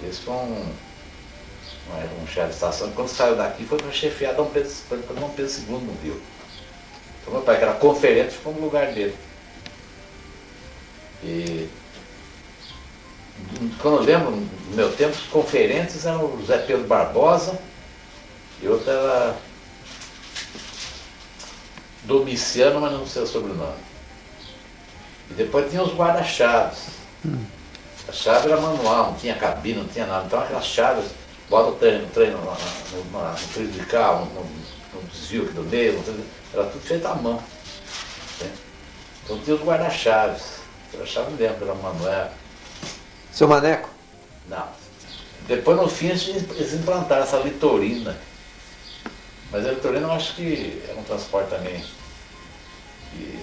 Esse foi um chefe de estação. Quando saiu daqui foi para chefiar Dom Pedro II no Rio. Então meu pai, que era conferente, ficou no lugar dele. E quando eu lembro, no meu tempo, os conferentes eram o José Pedro Barbosa e outro era Domiciano, mas não sei o sobrenome. E depois tinha os guarda-chaves. A chave era manual, não tinha cabine, não tinha nada. Então aquelas chaves, bota o trem no trilho de carro, no desvio aqui do meio, era tudo feito à mão. Né? Então tinha os guarda-chaves. A chave não lembro, era manual. Seu Maneco? Não. Depois no fim eles implantaram essa litorina. Mas a litorina eu acho que era um transporte também.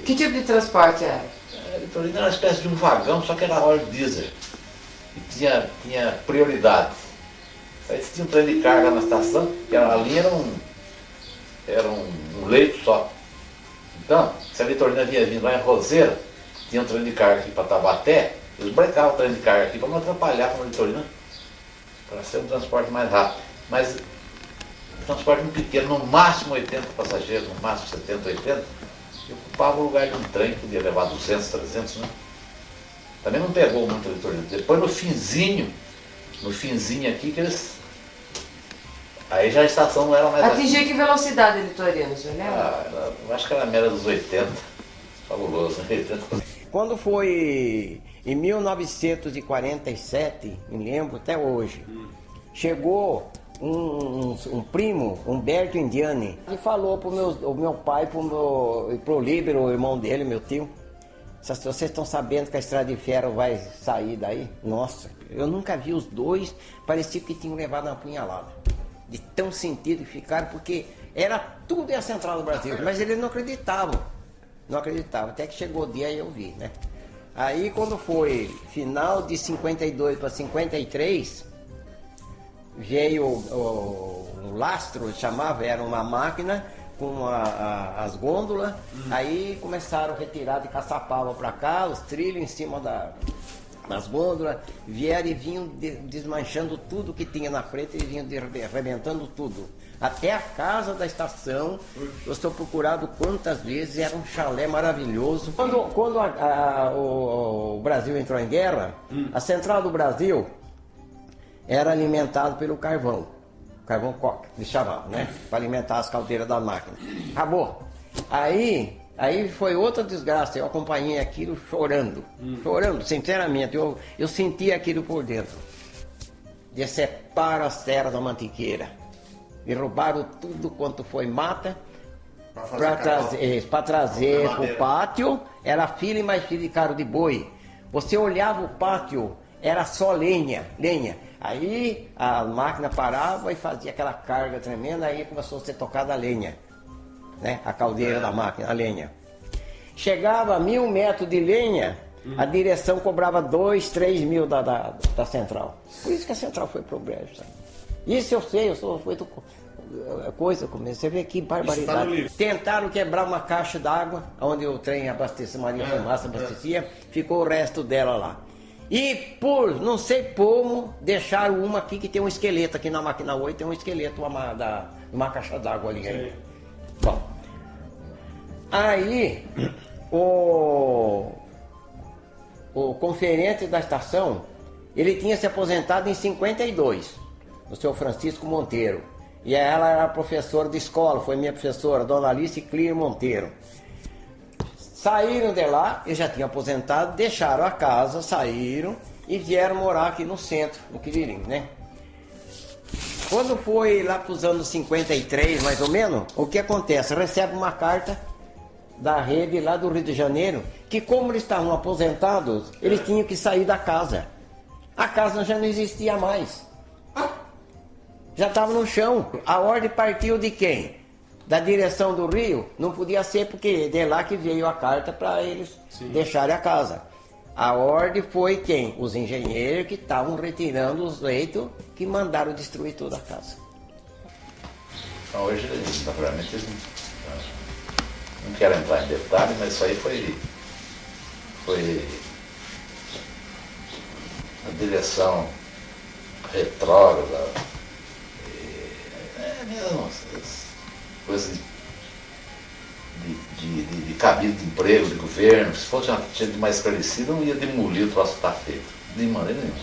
Que tipo de transporte era? A litorina era uma espécie de um vagão, só que era óleo diesel. E tinha prioridade. Aí você tinha um trem de carga na estação, que a linha era um leito só. Então, se a litorina vinha vindo lá em Roseira, tinha um trem de carga aqui para Taubaté, eles brecavam o trem de carga aqui para não atrapalhar com a litorina, para ser um transporte mais rápido. Mas um transporte muito pequeno, no máximo 80 passageiros, no máximo 70, 80, e ocupava o lugar de um trem, que podia levar 200, 300, né? Também não pegou muito a litorina. Depois no finzinho aqui que eles... Aí já a estação não era mais... Atingia que velocidade a litorina, senhor lembra? Eu acho que era a média dos 80. Fabuloso, né? 80. Quando foi em 1947, me lembro até hoje, chegou um primo, Humberto Indiani, e falou pro meu pai, pro Líbero, o irmão dele, meu tio, vocês estão sabendo que a estrada de ferro vai sair daí? Nossa, eu nunca vi os dois, parecia que tinham levado uma punhalada. De tão sentido que ficaram, porque era tudo a Central do Brasil, mas eles não acreditavam. Não acreditavam, até que chegou o dia e eu vi, né? Aí quando foi final de 52 para 53, veio o lastro, chamava, era uma máquina com as gôndolas, aí começaram a retirar de Caçapava para cá, os trilhos em cima das gôndolas, vieram e vinham desmanchando tudo que tinha na frente, e vinham arrebentando tudo. Até a casa da estação, eu estou procurado quantas vezes, era um chalé maravilhoso. Quando o Brasil entrou em guerra, a Central do Brasil era alimentada pelo carvão coque, eles chamavam, né? Para alimentar as caldeiras da máquina. Acabou. Aí foi outra desgraça, eu acompanhei aquilo chorando, sinceramente, eu senti aquilo por dentro. Deceparam as terras da Mantiqueira, derrubaram tudo quanto foi mata, para trazer para o pátio, era fila e mais fila de carro de boi. Você olhava o pátio, era só lenha. Aí a máquina parava e fazia aquela carga tremenda, aí começou a ser tocada a lenha, né? A caldeira da máquina, a lenha. Chegava a 1000 metros de lenha, a direção cobrava 2, 3 mil da central. Por isso que a central foi pro brejo, sabe? Isso eu sei, foi coisa, você vê que barbaridade. Tentaram quebrar uma caixa d'água, onde o trem abastecia, Maria Fumaça abastecia, ficou o resto dela lá. E por não sei como, deixaram uma aqui que tem um esqueleto, aqui na máquina 8 tem um esqueleto, uma caixa d'água ali ainda. Bom, aí o conferente da estação, ele tinha se aposentado em 52, o senhor Francisco Monteiro. E ela era professora de escola, foi minha professora, dona Alice Clear Monteiro. Saíram de lá, eu já tinha aposentado, deixaram a casa, saíram e vieram morar aqui no centro, no Quiririm, né? Quando foi lá para os anos 53, mais ou menos, o que acontece? Recebe uma carta da rede lá do Rio de Janeiro, que como eles estavam aposentados, eles tinham que sair da casa. A casa já não existia mais. Já estava no chão. A ordem partiu de quem? Da direção do Rio? Não podia ser, porque de lá que veio a carta para eles deixarem a casa. A ordem foi quem? Os engenheiros que estavam retirando os leitos, que mandaram destruir toda a casa. Então, hoje, naturalmente, eles não quero entrar em detalhe, mas isso aí foi a direção retrógrada, mesmo coisas de cabide de emprego, de governo. Se fosse uma gente mais esclarecida, não ia demolir o troço que está feito, de maneira nenhuma.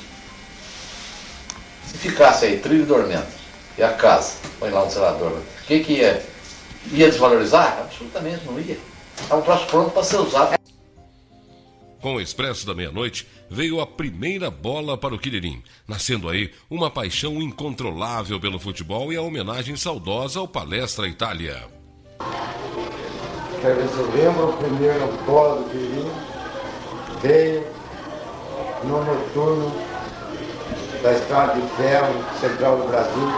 Se ficasse aí trilho dormento e a casa, põe lá um zelador, o que ia? Ia desvalorizar? Absolutamente não ia. Estava um troço pronto para ser usado. Com o Expresso da Meia-Noite, veio a primeira bola para o Quiririm, nascendo aí uma paixão incontrolável pelo futebol e a homenagem saudosa ao Palestra Itália. Quer ver se eu lembro, a primeira bola do Quiririm veio no noturno da Estrada de Ferro, Central do Brasil,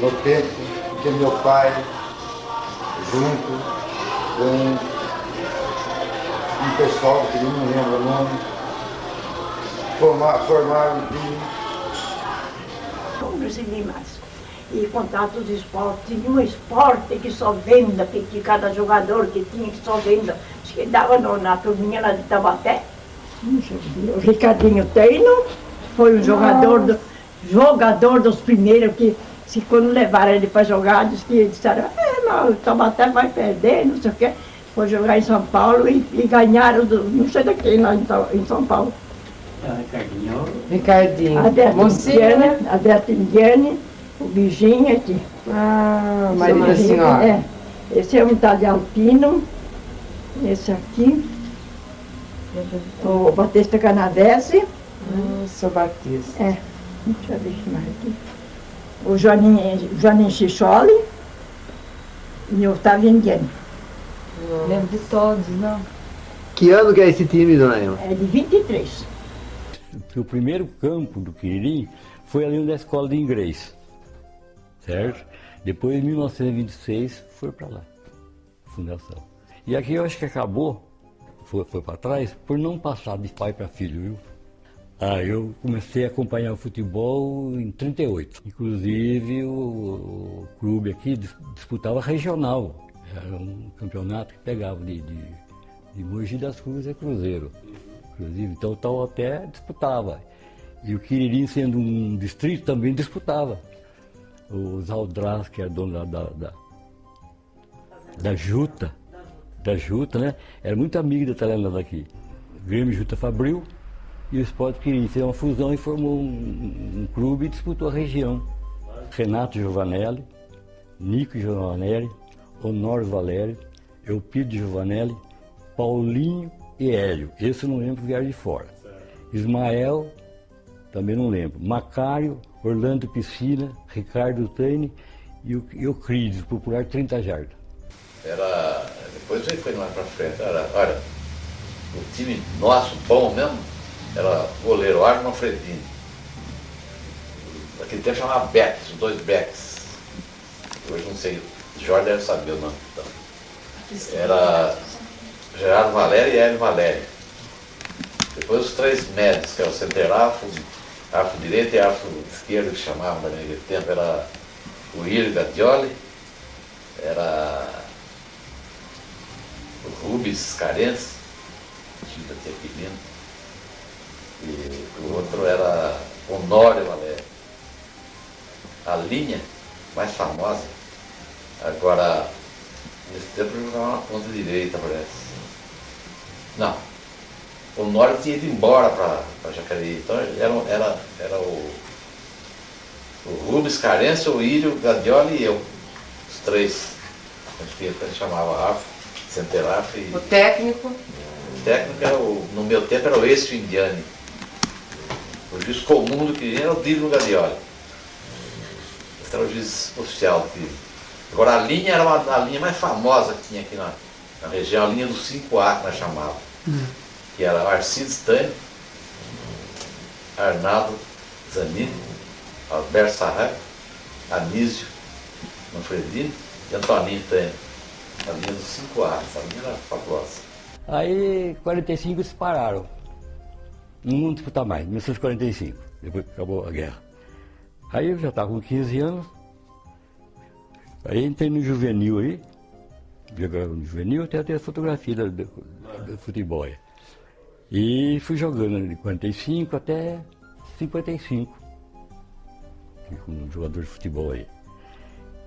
no tempo que meu pai, junto com um pessoal que não lembro o nome, formaram um time. Compras e Limas. E contato de esporte. Tinha um esporte que só venda, que cada jogador que tinha que só venda. Acho que dava na turminha lá de Taubaté. O Ricardinho Teino foi um jogador dos primeiros que, quando levaram ele para jogar, disseram, mas o Taubaté vai perder, não sei o quê. Foi jogar em São Paulo e ganharam, não sei de quem lá em São Paulo. Ricardinho. Adete Indiane, o Bijinho aqui. Ah, Maria da Senhora. Esse é um tal de Alpino, esse aqui, o Batista Canavese. Sou Batista. Deixa eu ver o que mais aqui. O Joaninho Chicholi e o Otávio Indiane. Lembro de todos, não? Que ano que é esse time, dona Ema? É de 23. O primeiro campo do Quiririm foi ali onde a escola de inglês, certo? Depois, em 1926, foi para lá, fundação. E aqui eu acho que acabou, foi para trás, por não passar de pai para filho, viu? Eu comecei a acompanhar o futebol em 38. Inclusive, o clube aqui disputava regional. Era um campeonato que pegava de Mogi das Cruzes a Cruzeiro. Inclusive, então o Taubaté disputava. E o Quiririm, sendo um distrito, também disputava. O Zaldraz, que era dono da Juta, né? Era muito amigo da Telena daqui. O Grêmio Juta Fabril e o Sport Quiririm fez uma fusão e formou um clube e disputou a região. Renato Giovanelli, Nico Giovanelli, Honório Valério, Eupídio Giovanelli, Paulinho e Hélio. Esse eu não lembro, vieram de fora. Ismael, também não lembro. Macário, Orlando Piscina, Ricardo Taine e o Euclides, popular 30 Jardas. Depois ele foi mais pra frente. Olha, o time nosso, bom mesmo, era o goleiro Arno Manfredini. Naquele tempo chamava Becks, os dois Becks. Hoje não sei. Jorge deve saber o nome. Então. Era Gerardo Valério e Hélio Valério. Depois os três médios, que era o centerafo, arfo direito e arfo esquerdo, que chamavam naquele tempo, era o Írio Gadioli, era o Rubens Carense, Tita Tequilino, e o outro era Honório Valério. A linha mais famosa. Agora, nesse tempo eu jogava na ponta direita, parece. Não. O Honório tinha ido embora para Jacareí. Então era o Rubens Carense, o Írio, Gadioli e eu. Os três. A gente chamava AFO, Centerafo e... O técnico? O técnico era no meu tempo era o Écio Indiani. O juiz comum do Quiririm era o Dino Gadioli. Esse era o juiz oficial do Quiririm. Agora a linha era a linha mais famosa que tinha aqui na região, a linha do 5A que nós chamávamos. Que era Arcides Tânia, Arnaldo Zanini, Alberto Sarraia, Anísio Manfredini e Antoninho Tânia. A linha do 5A, essa linha era fabulosa. Aí, em 45 eles pararam. Não vão disputar mais, 1945, depois que acabou a guerra. Aí eu já estava com 15 anos. Aí entrei no juvenil aí, jogava no juvenil, até ter a fotografia do futebol. E fui jogando de 45 até 55, como jogador de futebol aí.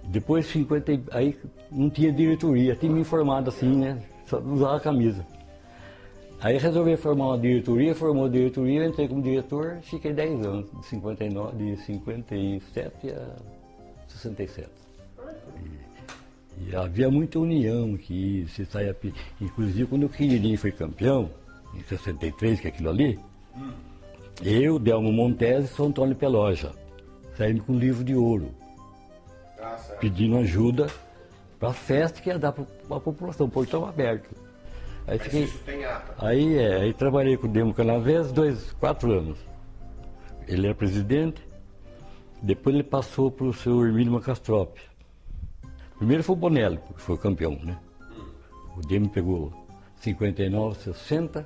Depois 50, aí não tinha diretoria, tinha me informado assim, né, só usava a camisa. Aí resolvi formar uma diretoria, formou a diretoria, eu entrei como diretor, fiquei 10 anos, de 57 a 67. E havia muita união aqui, você saia, inclusive quando o Quiririm foi campeão, em 63, que é aquilo ali, eu, Delmo Montese e São Antônio Peloja, saímos com um livro de ouro, pedindo ajuda para a festa que ia dar para a população, portão aberto. Aí fiquei, aí trabalhei com o Demo Canavés 4 anos. Ele era presidente, depois ele passou para o seu Hermínio Macastrop. Primeiro foi o Bonelli, que foi campeão, né? O Demo pegou 59, 60,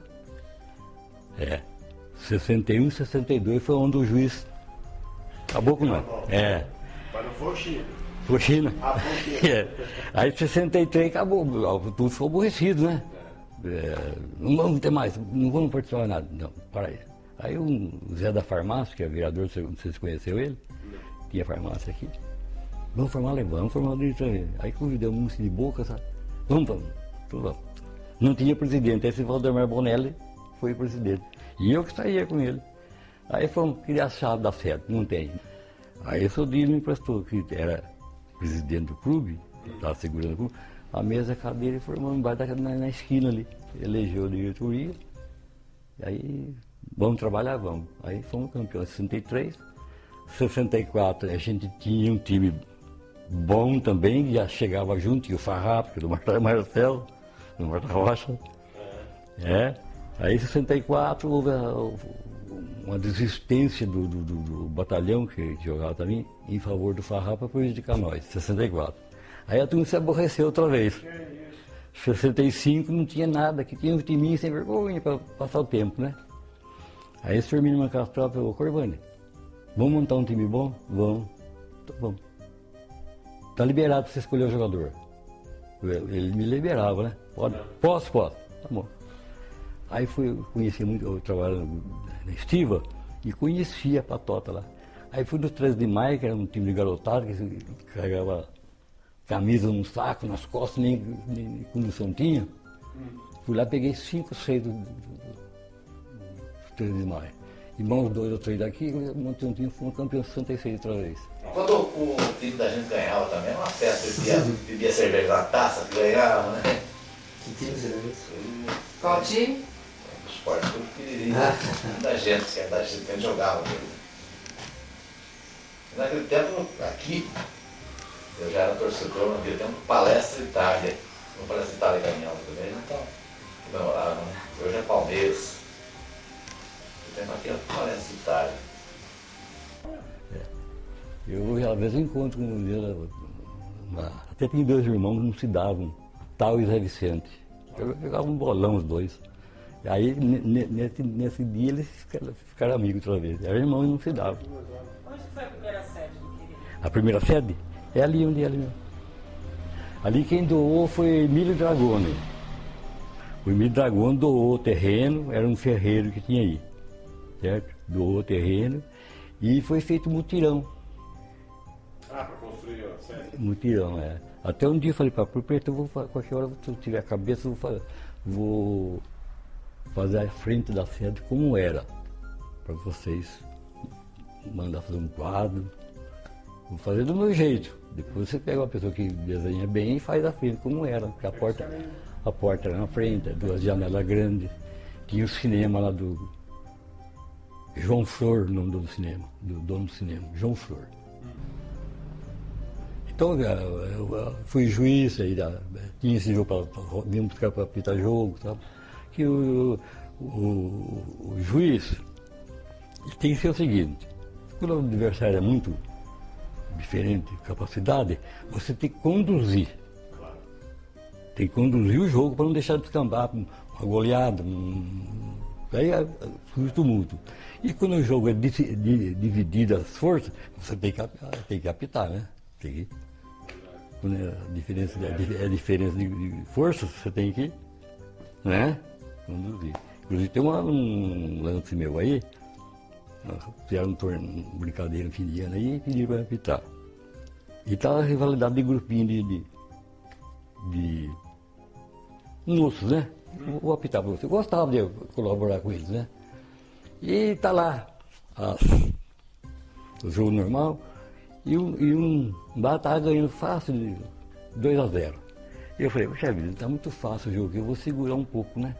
61, 62 foi onde o juiz acabou com nós. Mas não foi o China. Foi China. Ah, foi o China. Aí em 63 acabou, tudo ficou aborrecido, né? Não vamos ter mais, não vamos participar de nada. Não, para aí. Aí o Zé da farmácia, que é vereador, não sei se conheceu ele, tinha farmácia aqui. Vamos formar alemão, vamos formar diretoria. Aí convidamos um de boca, sabe? Vamos. Tudo bom. Não tinha presidente, esse Valdemar Bonelli foi presidente. E eu que saía com ele. Aí fomos criar a chave da sede, não tem. Aí o Sodino me emprestou, que era presidente do clube, estava segurando o clube, a mesa, a cadeira e formamos embaixo na esquina ali. Elegeu a diretoria, e aí vamos trabalhar, vamos. Aí fomos campeões em 63, 64 a gente tinha um time bom também, já chegava junto, e o Farrapo, do Marcelo, do Marta Rocha. Aí em 64 houve uma desistência do batalhão que jogava também em favor do Farrapo para prejudicar nós, 64. Aí a turma se aborreceu outra vez. 65 não tinha nada, que tinha um timinho sem vergonha para passar o tempo, né? Aí esse Hermínio Macastrop falou, Corvani, vamos montar um time bom? Vamos. Tá bom. Tá liberado para você escolher o jogador. Ele me liberava, né? Posso. Tá bom. Aí conheci muito, eu trabalhando na Estiva e conhecia a Patota lá. Aí fui no 13 de Maio, que era um time de garotado, que carregava camisa num saco, nas costas, nem condição tinha. Fui lá, peguei 5, 6 do 13 de Maio. E mais 2 ou 3 daqui, montei um time, fui campeão 66 outra vez. Quando o time da gente ganhava também, era uma festa, bebia cerveja na taça, que ganhava, né? Que time você viu? Qual time? O esporte foi pequenininho, da gente, que a gente jogava mesmo. Naquele tempo, aqui, eu já era torcedor, naquele tempo, Palestra Itália. No Palestra Itália ganhava também, então comemorava, né? Hoje é Palmeiras. O tempo aqui é Palestra Itália. Eu às vezes encontro com ele, até tem 2 irmãos que não se davam, Tal e Zé Vicente. Eu jogava um bolão os dois. E aí nesse dia eles ficaram amigos outra vez. Eram irmãos e não se davam. Onde foi a primeira sede do Quirino? A primeira sede? É ali onde é ali mesmo. Ali quem doou foi Emílio Dragone. O Emílio Dragone doou o terreno, era um ferreiro que tinha aí. Certo? Doou o terreno e foi feito mutirão. Para construir a sede? Mutirão, Até um dia eu falei para o proprietário, qualquer hora se eu tiver a cabeça, vou fazer a frente da sede como era. Para vocês mandar fazer um quadro. Vou fazer do meu jeito. Depois você pega uma pessoa que desenha bem e faz a frente como era. Porque a porta era na frente, 2 janelas grandes. Tinha o cinema lá do João Flor, o nome do cinema, do dono do cinema, João Flor. Então eu fui juiz, aí, tinha esse jogo vinha buscar para apitar jogo, sabe? Que o juiz tem que ser o seguinte, quando o adversário é muito diferente de capacidade, você tem que conduzir. Tem que conduzir o jogo para não deixar de descambar uma goleada, aí surge tumulto. E quando o jogo é dividido as forças, você tem que apitar, né? Quando a diferença de forças, você tem que, né? Conduzir. Inclusive tem um lance meu aí, fizeram uma brincadeira no fim de ano aí e pediram para apitar. E tá a rivalidade de grupinho de moços, né? Vou apitar para você. Eu gostava de colaborar com eles, né? E tá lá o jogo normal e um lá estava ganhando fácil de 2-0. E eu falei, poxa vida, tá muito fácil o jogo, eu vou segurar um pouco, né?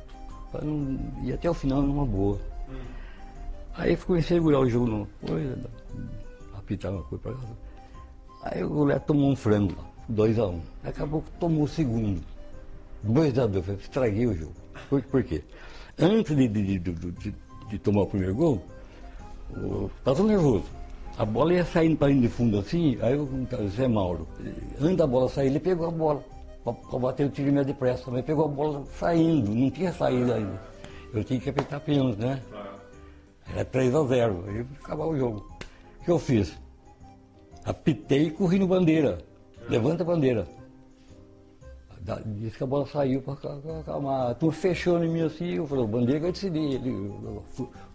E até o final numa boa. Aí comecei a segurar o jogo numa coisa, apitar uma coisa pra cá. Aí o goleiro tomou um frango, 2-1. Acabou que tomou o segundo. 2-2, eu estraguei o jogo. Por quê? Antes de tomar o primeiro gol, estava nervoso. A bola ia saindo para de fundo assim, aí o Zé Mauro, antes da bola sair, ele pegou a bola para bater o tiro meio depressa, mas pegou a bola saindo, não tinha saído ainda. Eu tinha que apertar pênalti, né? Era 3-0, aí acabava o jogo. O que eu fiz? Apitei e corri no bandeira. Levanta a bandeira. Disse que a bola saiu para acalmar. A turma fechou em mim assim, eu falei, o bandeira que eu decidi. Eu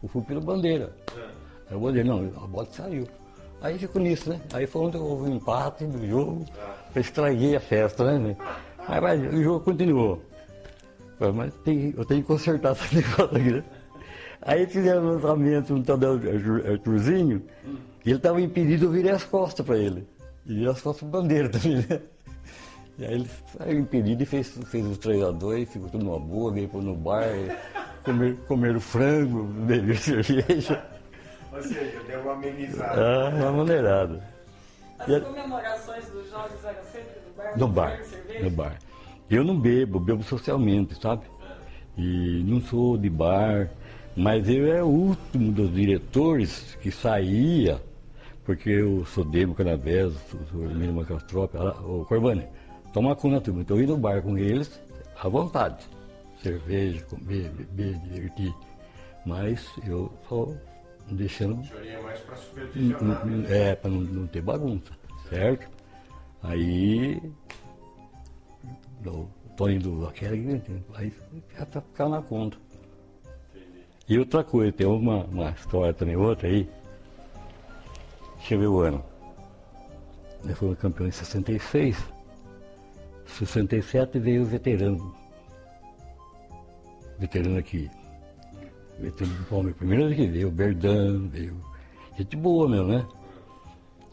fui pela bandeira. Aí o bandeira, não, a bola saiu. Aí ficou nisso, né? Aí foi onde houve um empate do jogo, eu estraguei a festa, né? Mas o jogo continuou. Mas eu tenho que consertar esse negócio aqui, né? Aí fizeram um lançamento no tal do Arthurzinho, e ele estava impedido, eu virei as costas para ele. E virei as costas para a bandeira também, né? E aí ele saiu impedido e fez os 3-2, ficou tudo numa boa, veio no bar, comer frango, beber cerveja. Ou seja, deu uma amenizada. Uma maneirada. As comemorações dos jogos eram sempre no bar? No bar. Eu não bebo socialmente, sabe? E não sou de bar, mas eu era o último dos diretores que saía, porque eu sou Debo Canavés, sou Hermínio Macastrópe, o Corbani, tomar conta da turma. Então eu ia no bar com eles à vontade. Cerveja, comer, beber, divertir. Mas eu só deixando. Chorinha mais para supervisionar. Para não ter bagunça, certo? Aí. O Toninho do aquele, aí ficava na conta. Entendi. E outra coisa, tem uma história também, outra aí. Deixa eu ver o ano. Nós fomos campeões em 66. 67 veio o veterano. Veterano aqui. Veterano do Palmeiras. Primeira vez que veio o Berdan, veio. Gente boa mesmo, né?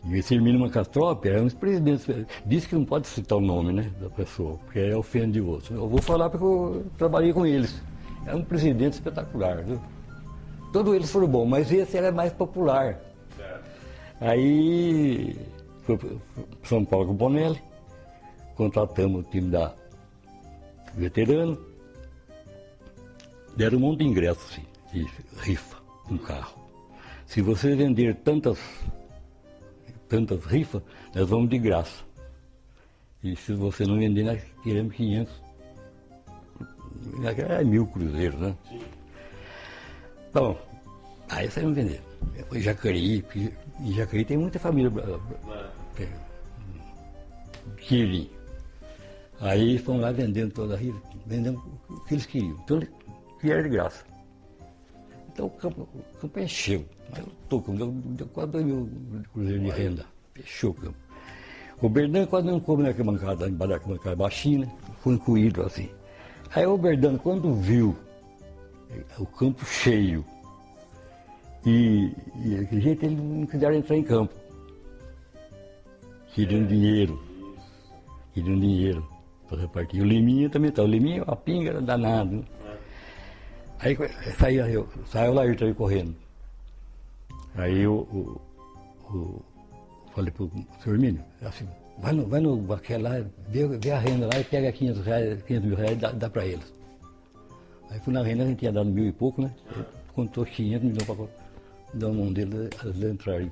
E esse Hermínio Macastrópe era um dos presidentes. Disse que não pode citar o nome, né, da pessoa, porque é ofende o outro. Eu vou falar porque eu trabalhei com eles. É um presidente espetacular, viu? Todos eles foram bons, mas esse era mais popular. Aí foi para São Paulo com o Bonelli, contratamos o time da veterano, deram um monte de ingressos assim, de rifa, um carro. Se você vender tantas rifas, nós vamos de graça. E se você não vender, nós queremos 500. É 1000 cruzeiros, né? Sim. Bom, aí saímos vender. Foi Jacareí, e Jacareí tem muita família Quirim. Aí fomos lá vendendo toda a rifa, vendendo o que eles queriam. Então, que era de graça. Então o campo encheu. Mas eu tô com deu quase 2.000 cruzeiros de renda. Fechou o campo. O Berdano quase não coube naquela bancada, embaixo daquela bancada baixinha, foi incluído assim. Aí o Berdano, quando viu o campo cheio e daquele jeito, eles não quiseram entrar em campo. Queriam dinheiro para repartir. O Liminha também tá. O Liminha, a pinga era danado. Né? Aí saiu lá ele correndo. Aí eu falei pro senhor Hermínio, assim, vai no Baquer lá, vê a renda lá e pega 500 mil reais e dá para eles. Aí fui na renda, a gente tinha dado 1.000 e pouco, né? Ele contou 500 milhões para dar a mão dele, eles entraram.